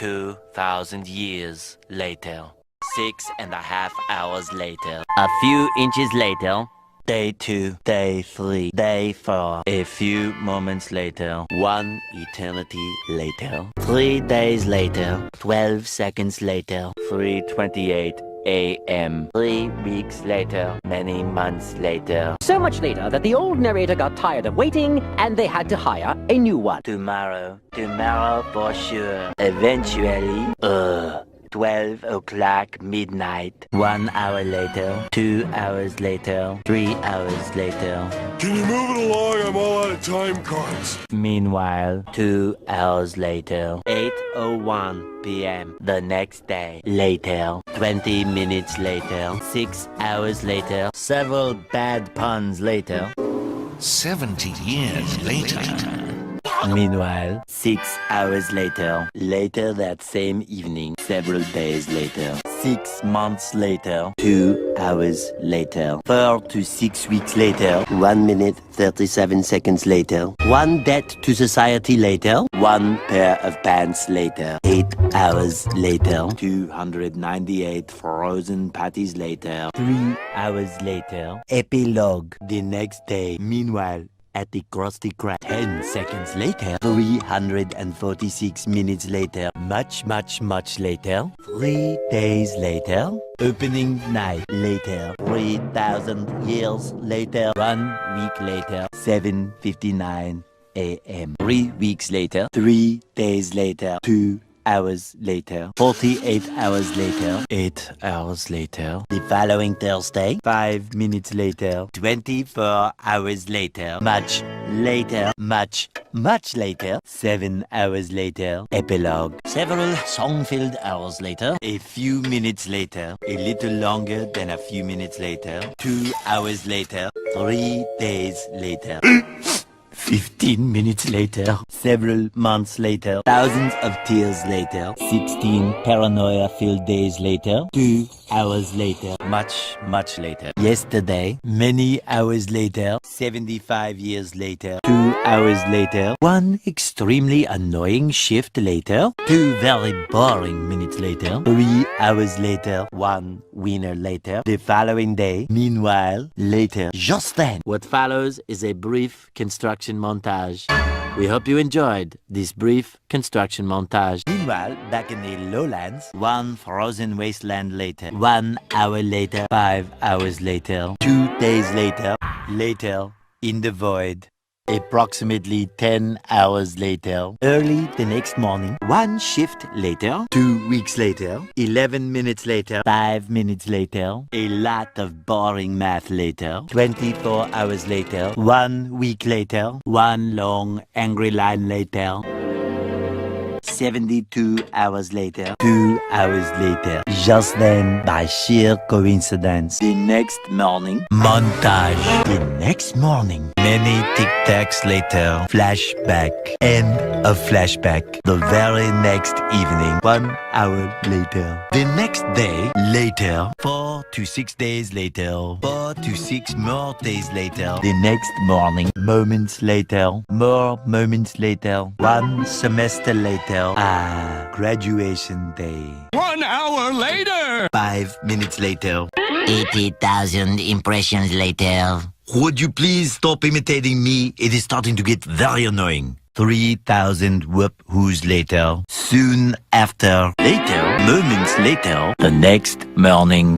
2,000 years later. 6.5 hours later. A few inches later. Day 2, Day 3, Day 4. A few moments later. 1 eternity later. 3 days later. 12 seconds later. 3:28 a.m. 3 weeks later. Many months later. So much later that the old narrator got tired of waiting and they had to hire a new one. Tomorrow for sure. Eventually, 12 o'clock midnight. 1 hour later, 2 hours later, 3 hours later. Can you move it along? I'm all out of time cards. Meanwhile, 2 hours later, 8:01 p.m. The next day. Later, 20 minutes later, 6 hours later, several bad puns later. 70 years later. Meanwhile, 6 hours later, later that same evening, several days later, 6 months later, 2 hours later, 4 to 6 weeks later, 1 minute 37 seconds later, 1 debt to society later, 1 pair of pants later, 8 hours later, 298 frozen patties later, 3 hours later, epilogue the next day. Meanwhile, at the Krusty Krab, 10 seconds later, 346 minutes later, much later, 3 days later, opening night later, 3,000 years later, 1 week later, 7:59 a.m. 3 weeks later, 3 days later, 2 hours later, 48 hours later, 8 hours later, the following Thursday, 5 minutes later, 24 hours later, much later, much later, 7 hours later, epilogue, several song-filled hours later, a few minutes later, a little longer than a few minutes later, 2 hours later, 3 days later. 15 minutes later, several months later, thousands of tears later, 16 paranoia-filled days later, 2 hours later, much later. Yesterday, many hours later, 75 years later, 2 hours later, 1 extremely annoying shift later, 2 very boring minutes later, 3 hours later, 1 winner later, the following day, meanwhile, later, just then. What follows is a brief construction montage. We hope you enjoyed this brief construction montage. Meanwhile, back in the lowlands, 1 frozen wasteland later, 1 hour later, 5 hours later, 2 days later, later in the void. Approximately 10 hours later, early the next morning, 1 shift later, 2 weeks later, 11 minutes later, 5 minutes later, a lot of boring math later, 24 hours later, 1 week later, 1 long angry line later, 72 hours later, 2 hours later. Just then, by sheer coincidence, the next morning, montage. The next morning, many tic-tacs later, flashback, end of flashback. The very next evening, 1 hour later. The next day, later, 4 to 6 days later, 4 to 6 more days later. The next morning, moments later, more moments later, 1 semester later. Graduation day. 1 hour later! 5 minutes later. 80,000 impressions later. Would you please stop imitating me? It is starting to get very annoying. 3,000 whoop-whoos later. Soon after. Later. Moments later. The next morning.